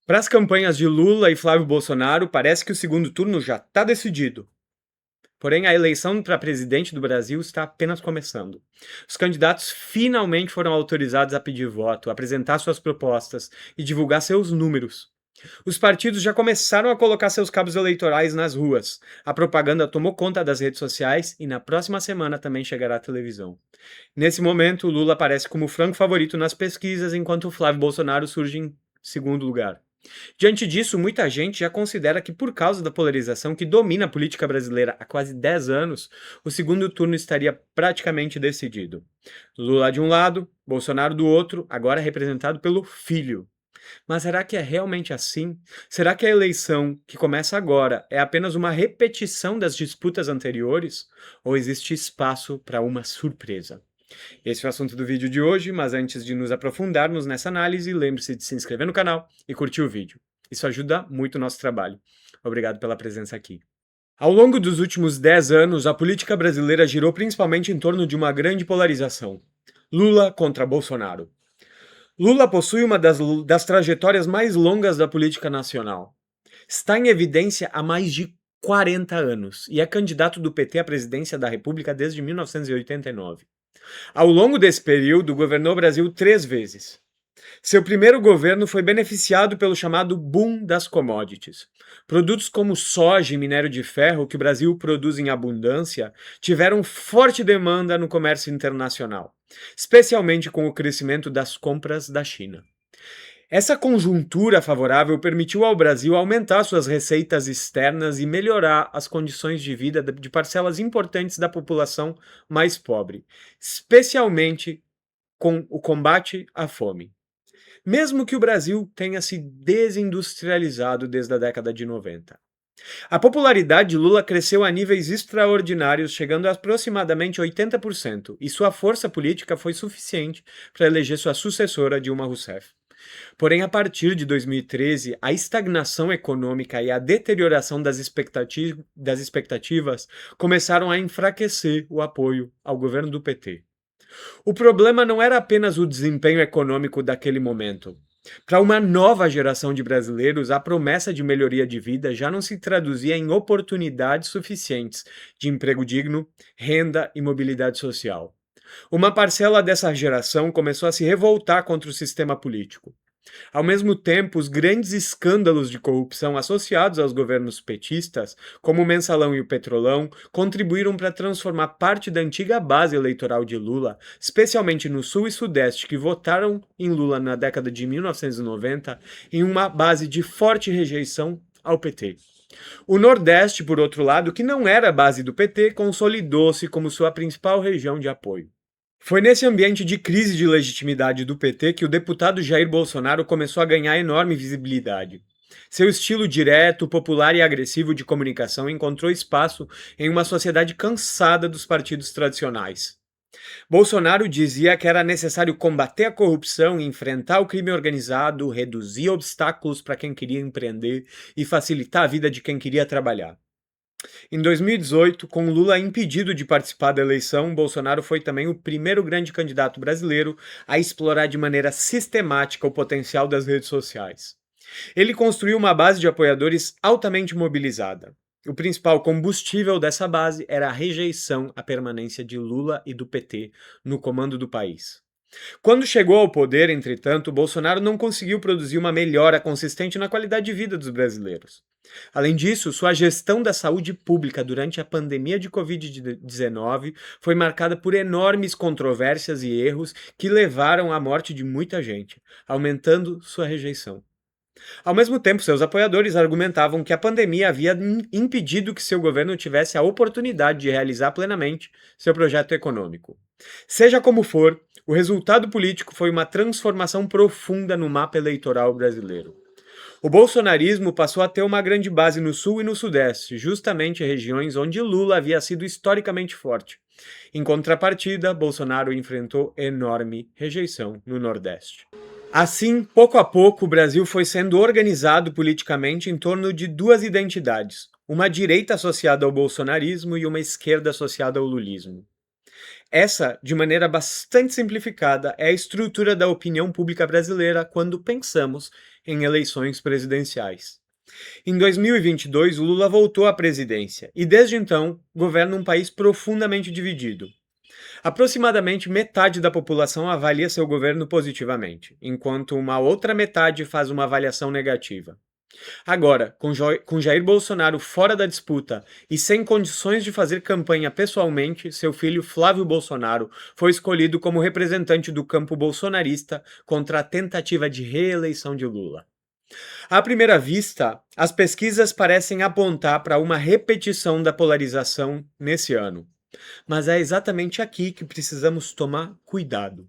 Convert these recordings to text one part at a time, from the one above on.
Para as campanhas de Lula e Flávio Bolsonaro, parece que o segundo turno já está decidido. Porém, a eleição para presidente do Brasil está apenas começando. Os candidatos finalmente foram autorizados a pedir voto, apresentar suas propostas e divulgar seus números. Os partidos já começaram a colocar seus cabos eleitorais nas ruas. A propaganda tomou conta das redes sociais e na próxima semana também chegará à televisão. Nesse momento, Lula aparece como franco favorito nas pesquisas, enquanto Flávio Bolsonaro surge em segundo lugar. Diante disso, muita gente já considera que, por causa da polarização que domina a política brasileira há quase 10 anos, o segundo turno estaria praticamente decidido. Lula de um lado, Bolsonaro do outro, agora representado pelo filho. Mas será que é realmente assim? Será que a eleição que começa agora é apenas uma repetição das disputas anteriores? Ou existe espaço para uma surpresa? Esse é o assunto do vídeo de hoje, mas antes de nos aprofundarmos nessa análise, lembre-se de se inscrever no canal e curtir o vídeo. Isso ajuda muito o nosso trabalho. Obrigado pela presença aqui. Ao longo dos últimos 10 anos, a política brasileira girou principalmente em torno de uma grande polarização: Lula contra Bolsonaro. Lula possui uma das trajetórias mais longas da política nacional. Está em evidência há mais de 40 anos e é candidato do PT à presidência da República desde 1989. Ao longo desse período, governou o Brasil 3 vezes. Seu primeiro governo foi beneficiado pelo chamado boom das commodities. Produtos como soja e minério de ferro, que o Brasil produz em abundância, tiveram forte demanda no comércio internacional, especialmente com o crescimento das compras da China. Essa conjuntura favorável permitiu ao Brasil aumentar suas receitas externas e melhorar as condições de vida de parcelas importantes da população mais pobre, especialmente com o combate à fome. Mesmo que o Brasil tenha se desindustrializado desde a década de 90. A popularidade de Lula cresceu a níveis extraordinários, chegando a aproximadamente 80%, e sua força política foi suficiente para eleger sua sucessora, Dilma Rousseff. Porém, a partir de 2013, a estagnação econômica e a deterioração das expectativas começaram a enfraquecer o apoio ao governo do PT. O problema não era apenas o desempenho econômico daquele momento. Para uma nova geração de brasileiros, a promessa de melhoria de vida já não se traduzia em oportunidades suficientes de emprego digno, renda e mobilidade social. Uma parcela dessa geração começou a se revoltar contra o sistema político. Ao mesmo tempo, os grandes escândalos de corrupção associados aos governos petistas, como o Mensalão e o Petrolão, contribuíram para transformar parte da antiga base eleitoral de Lula, especialmente no Sul e Sudeste, que votaram em Lula na década de 1990, em uma base de forte rejeição ao PT. O Nordeste, por outro lado, que não era a base do PT, consolidou-se como sua principal região de apoio. Foi nesse ambiente de crise de legitimidade do PT que o deputado Jair Bolsonaro começou a ganhar enorme visibilidade. Seu estilo direto, popular e agressivo de comunicação encontrou espaço em uma sociedade cansada dos partidos tradicionais. Bolsonaro dizia que era necessário combater a corrupção, enfrentar o crime organizado, reduzir obstáculos para quem queria empreender e facilitar a vida de quem queria trabalhar. Em 2018, com Lula impedido de participar da eleição, Bolsonaro foi também o primeiro grande candidato brasileiro a explorar de maneira sistemática o potencial das redes sociais. Ele construiu uma base de apoiadores altamente mobilizada. O principal combustível dessa base era a rejeição à permanência de Lula e do PT no comando do país. Quando chegou ao poder, entretanto, Bolsonaro não conseguiu produzir uma melhora consistente na qualidade de vida dos brasileiros. Além disso, sua gestão da saúde pública durante a pandemia de Covid-19 foi marcada por enormes controvérsias e erros que levaram à morte de muita gente, aumentando sua rejeição. Ao mesmo tempo, seus apoiadores argumentavam que a pandemia havia impedido que seu governo tivesse a oportunidade de realizar plenamente seu projeto econômico. Seja como for, o resultado político foi uma transformação profunda no mapa eleitoral brasileiro. O bolsonarismo passou a ter uma grande base no Sul e no Sudeste, justamente regiões onde Lula havia sido historicamente forte. Em contrapartida, Bolsonaro enfrentou enorme rejeição no Nordeste. Assim, pouco a pouco, o Brasil foi sendo organizado politicamente em torno de duas identidades: uma direita associada ao bolsonarismo e uma esquerda associada ao lulismo. Essa, de maneira bastante simplificada, é a estrutura da opinião pública brasileira quando pensamos em eleições presidenciais. Em 2022, Lula voltou à presidência e, desde então, governa um país profundamente dividido. Aproximadamente metade da população avalia seu governo positivamente, enquanto uma outra metade faz uma avaliação negativa. Agora, com Jair Bolsonaro fora da disputa e sem condições de fazer campanha pessoalmente, seu filho Flávio Bolsonaro foi escolhido como representante do campo bolsonarista contra a tentativa de reeleição de Lula. À primeira vista, as pesquisas parecem apontar para uma repetição da polarização nesse ano. Mas é exatamente aqui que precisamos tomar cuidado.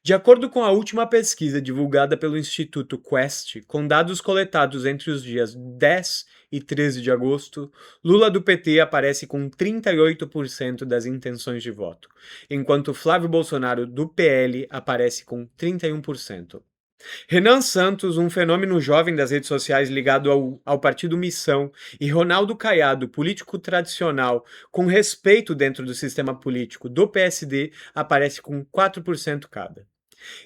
De acordo com a última pesquisa divulgada pelo Instituto Quest, com dados coletados entre os dias 10 e 13 de agosto, Lula do PT aparece com 38% das intenções de voto, enquanto Flávio Bolsonaro do PL aparece com 31%. Renan Santos, um fenômeno jovem das redes sociais ligado ao Partido Missão, e Ronaldo Caiado, político tradicional com respeito dentro do sistema político do PSD, aparece com 4% cada.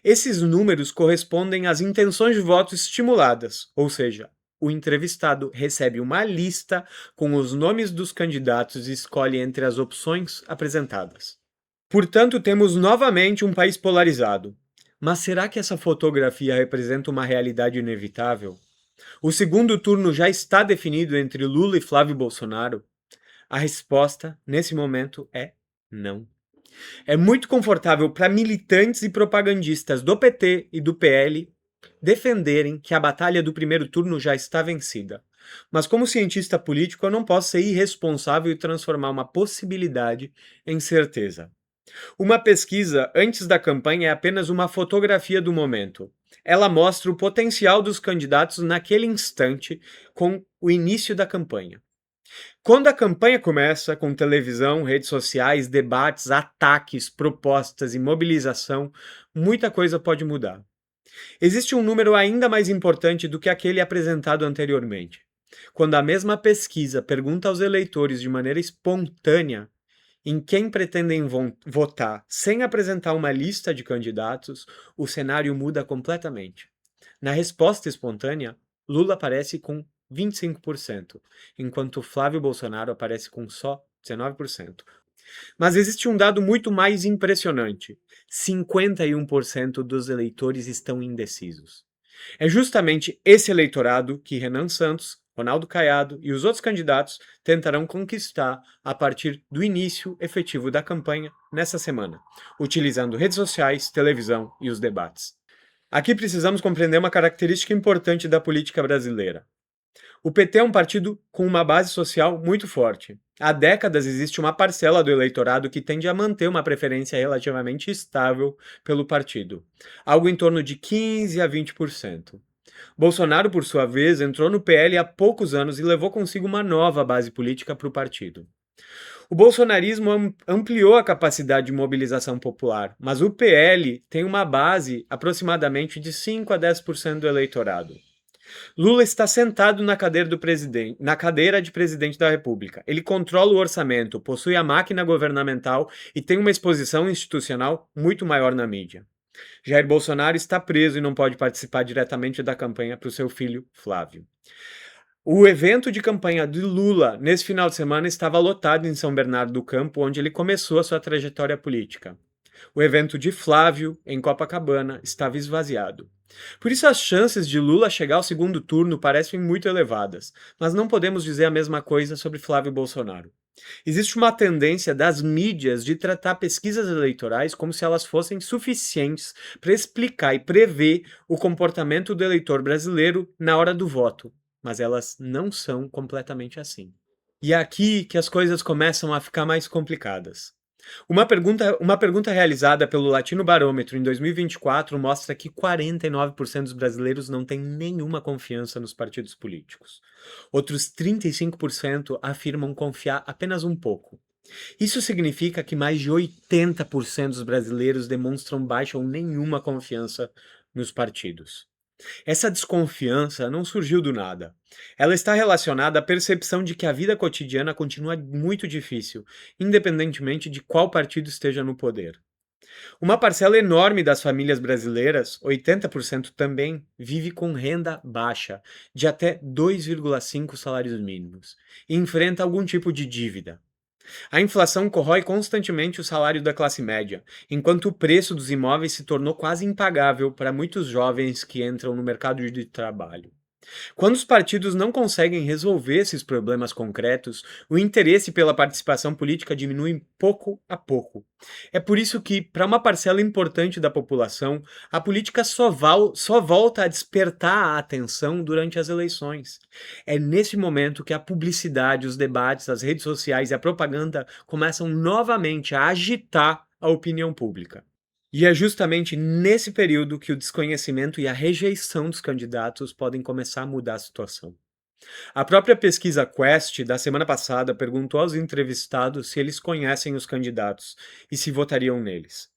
Esses números correspondem às intenções de voto estimuladas, ou seja, o entrevistado recebe uma lista com os nomes dos candidatos e escolhe entre as opções apresentadas. Portanto, temos novamente um país polarizado. Mas será que essa fotografia representa uma realidade inevitável? O segundo turno já está definido entre Lula e Flávio Bolsonaro? A resposta, nesse momento, é não. É muito confortável para militantes e propagandistas do PT e do PL defenderem que a batalha do primeiro turno já está vencida. Mas como cientista político, eu não posso ser irresponsável e transformar uma possibilidade em certeza. Uma pesquisa antes da campanha é apenas uma fotografia do momento. Ela mostra o potencial dos candidatos naquele instante com o início da campanha. Quando a campanha começa, com televisão, redes sociais, debates, ataques, propostas e mobilização, muita coisa pode mudar. Existe um número ainda mais importante do que aquele apresentado anteriormente. Quando a mesma pesquisa pergunta aos eleitores de maneira espontânea em quem pretendem votar sem apresentar uma lista de candidatos, o cenário muda completamente. Na resposta espontânea, Lula aparece com 25%, enquanto Flávio Bolsonaro aparece com só 19%. Mas existe um dado muito mais impressionante: 51% dos eleitores estão indecisos. É justamente esse eleitorado que Renan Santos, Ronaldo Caiado e os outros candidatos tentarão conquistar a partir do início efetivo da campanha nessa semana, utilizando redes sociais, televisão e os debates. Aqui precisamos compreender uma característica importante da política brasileira. O PT é um partido com uma base social muito forte. Há décadas existe uma parcela do eleitorado que tende a manter uma preferência relativamente estável pelo partido, algo em torno de 15 a 20%. Bolsonaro, por sua vez, entrou no PL há poucos anos e levou consigo uma nova base política para o partido. O bolsonarismo ampliou a capacidade de mobilização popular, mas o PL tem uma base aproximadamente de 5 a 10% do eleitorado. Lula está sentado na cadeira de presidente da República. Ele controla o orçamento, possui a máquina governamental e tem uma exposição institucional muito maior na mídia. Jair Bolsonaro está preso e não pode participar diretamente da campanha para o seu filho, Flávio. O evento de campanha de Lula nesse final de semana estava lotado em São Bernardo do Campo, onde ele começou a sua trajetória política. O evento de Flávio, em Copacabana, estava esvaziado. Por isso, as chances de Lula chegar ao segundo turno parecem muito elevadas, mas não podemos dizer a mesma coisa sobre Flávio Bolsonaro. Existe uma tendência das mídias de tratar pesquisas eleitorais como se elas fossem suficientes para explicar e prever o comportamento do eleitor brasileiro na hora do voto, mas elas não são completamente assim. E é aqui que as coisas começam a ficar mais complicadas. Uma pergunta realizada pelo Latino Barômetro em 2024 mostra que 49% dos brasileiros não têm nenhuma confiança nos partidos políticos. Outros 35% afirmam confiar apenas um pouco. Isso significa que mais de 80% dos brasileiros demonstram baixa ou nenhuma confiança nos partidos. Essa desconfiança não surgiu do nada. Ela está relacionada à percepção de que a vida cotidiana continua muito difícil, independentemente de qual partido esteja no poder. Uma parcela enorme das famílias brasileiras, 80% também, vive com renda baixa, de até 2,5 salários mínimos, e enfrenta algum tipo de dívida. A inflação corrói constantemente o salário da classe média, enquanto o preço dos imóveis se tornou quase impagável para muitos jovens que entram no mercado de trabalho. Quando os partidos não conseguem resolver esses problemas concretos, o interesse pela participação política diminui pouco a pouco. É por isso que, para uma parcela importante da população, a política só volta a despertar a atenção durante as eleições. É nesse momento que a publicidade, os debates, as redes sociais e a propaganda começam novamente a agitar a opinião pública. E é justamente nesse período que o desconhecimento e a rejeição dos candidatos podem começar a mudar a situação. A própria pesquisa Quest da semana passada perguntou aos entrevistados se eles conhecem os candidatos e se votariam neles.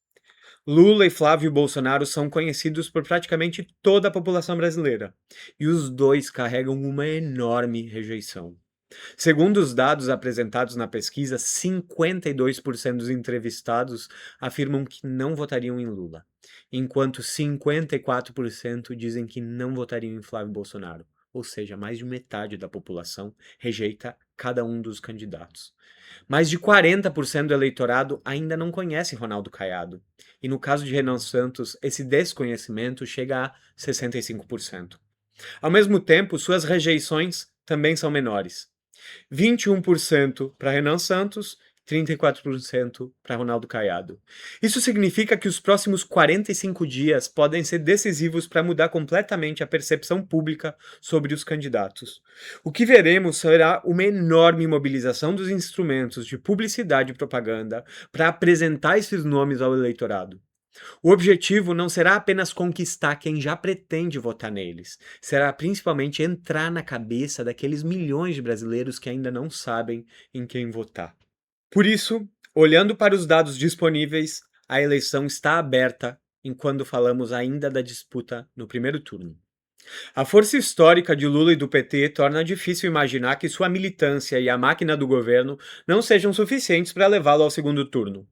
Lula e Flávio Bolsonaro são conhecidos por praticamente toda a população brasileira, e os dois carregam uma enorme rejeição. Segundo os dados apresentados na pesquisa, 52% dos entrevistados afirmam que não votariam em Lula, enquanto 54% dizem que não votariam em Flávio Bolsonaro. Ou seja, mais de metade da população rejeita cada um dos candidatos. Mais de 40% do eleitorado ainda não conhece Ronaldo Caiado. E no caso de Renan Santos, esse desconhecimento chega a 65%. Ao mesmo tempo, suas rejeições também são menores. 21% para Renan Santos, 34% para Ronaldo Caiado. Isso significa que os próximos 45 dias podem ser decisivos para mudar completamente a percepção pública sobre os candidatos. O que veremos será uma enorme mobilização dos instrumentos de publicidade e propaganda para apresentar esses nomes ao eleitorado. O objetivo não será apenas conquistar quem já pretende votar neles, será principalmente entrar na cabeça daqueles milhões de brasileiros que ainda não sabem em quem votar. Por isso, olhando para os dados disponíveis, a eleição está aberta enquanto falamos ainda da disputa no primeiro turno. A força histórica de Lula e do PT torna difícil imaginar que sua militância e a máquina do governo não sejam suficientes para levá-lo ao segundo turno.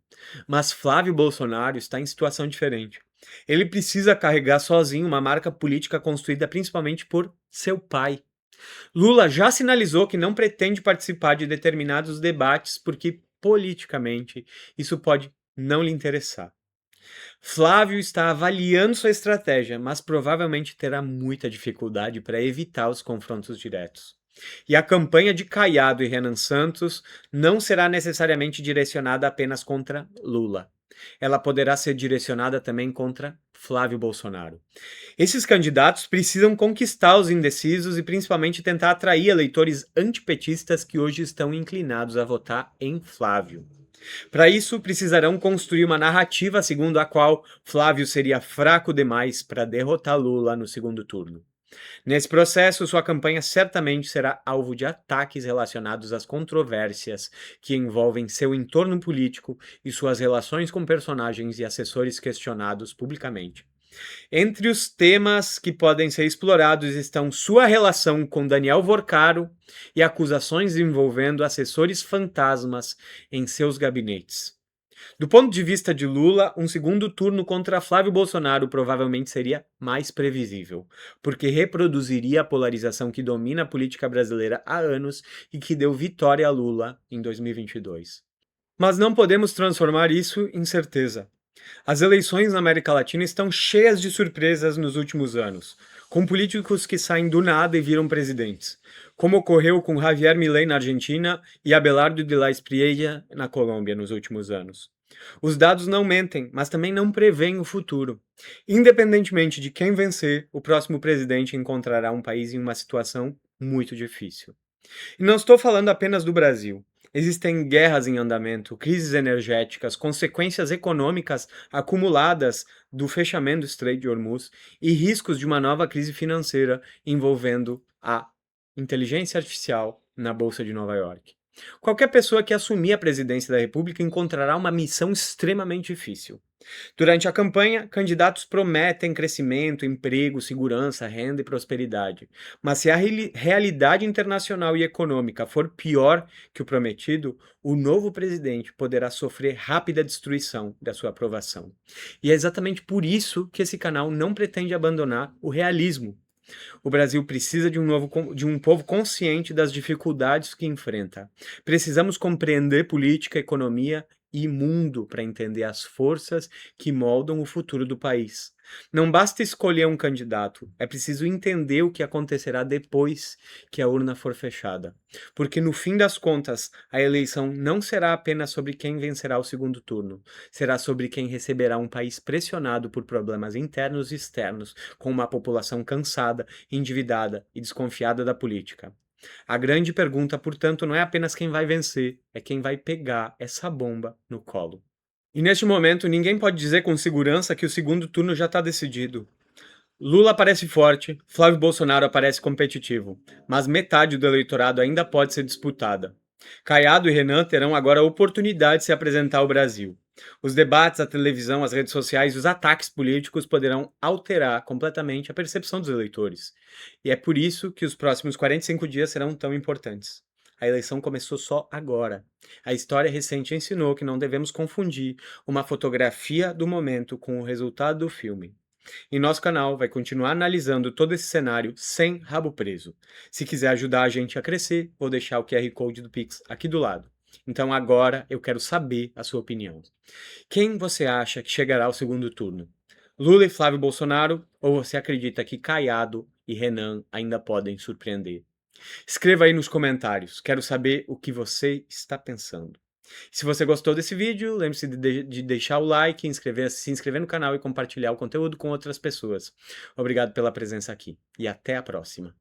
Mas Flávio Bolsonaro está em situação diferente. Ele precisa carregar sozinho uma marca política construída principalmente por seu pai. Lula já sinalizou que não pretende participar de determinados debates porque, politicamente, isso pode não lhe interessar. Flávio está avaliando sua estratégia, mas provavelmente terá muita dificuldade para evitar os confrontos diretos. E a campanha de Caiado e Renan Santos não será necessariamente direcionada apenas contra Lula. Ela poderá ser direcionada também contra Flávio Bolsonaro. Esses candidatos precisam conquistar os indecisos e principalmente tentar atrair eleitores antipetistas que hoje estão inclinados a votar em Flávio. Para isso, precisarão construir uma narrativa segundo a qual Flávio seria fraco demais para derrotar Lula no segundo turno. Nesse processo, sua campanha certamente será alvo de ataques relacionados às controvérsias que envolvem seu entorno político e suas relações com personagens e assessores questionados publicamente. Entre os temas que podem ser explorados estão sua relação com Daniel Vorcaro e acusações envolvendo assessores fantasmas em seus gabinetes. Do ponto de vista de Lula, um segundo turno contra Flávio Bolsonaro provavelmente seria mais previsível, porque reproduziria a polarização que domina a política brasileira há anos e que deu vitória a Lula em 2022. Mas não podemos transformar isso em certeza. As eleições na América Latina estão cheias de surpresas nos últimos anos, com políticos que saem do nada e viram presidentes, como ocorreu com Javier Milei na Argentina e Abelardo de la Espriella na Colômbia nos últimos anos. Os dados não mentem, mas também não preveem o futuro. Independentemente de quem vencer, o próximo presidente encontrará um país em uma situação muito difícil. E não estou falando apenas do Brasil. Existem guerras em andamento, crises energéticas, consequências econômicas acumuladas do fechamento do Estreito de Hormuz e riscos de uma nova crise financeira envolvendo a inteligência artificial na Bolsa de Nova York. Qualquer pessoa que assumir a presidência da República encontrará uma missão extremamente difícil. Durante a campanha, candidatos prometem crescimento, emprego, segurança, renda e prosperidade. Mas se a realidade internacional e econômica for pior que o prometido, o novo presidente poderá sofrer rápida destruição da sua aprovação. E é exatamente por isso que esse canal não pretende abandonar o realismo. O Brasil precisa de um povo consciente das dificuldades que enfrenta. Precisamos compreender política, economia e mundo para entender as forças que moldam o futuro do país. Não basta escolher um candidato, é preciso entender o que acontecerá depois que a urna for fechada. Porque no fim das contas, a eleição não será apenas sobre quem vencerá o segundo turno, será sobre quem receberá um país pressionado por problemas internos e externos, com uma população cansada, endividada e desconfiada da política. A grande pergunta, portanto, não é apenas quem vai vencer, é quem vai pegar essa bomba no colo. E neste momento, ninguém pode dizer com segurança que o segundo turno já está decidido. Lula parece forte, Flávio Bolsonaro aparece competitivo, mas metade do eleitorado ainda pode ser disputada. Caiado e Renan terão agora a oportunidade de se apresentar ao Brasil. Os debates, a televisão, as redes sociais e os ataques políticos poderão alterar completamente a percepção dos eleitores. E é por isso que os próximos 45 dias serão tão importantes. A eleição começou só agora. A história recente ensinou que não devemos confundir uma fotografia do momento com o resultado do filme. E nosso canal vai continuar analisando todo esse cenário sem rabo preso. Se quiser ajudar a gente a crescer, vou deixar o QR Code do Pix aqui do lado. Então agora eu quero saber a sua opinião. Quem você acha que chegará ao segundo turno? Lula e Flávio Bolsonaro, ou você acredita que Caiado e Renan ainda podem surpreender? Escreva aí nos comentários, quero saber o que você está pensando. Se você gostou desse vídeo, lembre-se de deixar o like, se inscrever no canal e compartilhar o conteúdo com outras pessoas. Obrigado pela presença aqui e até a próxima.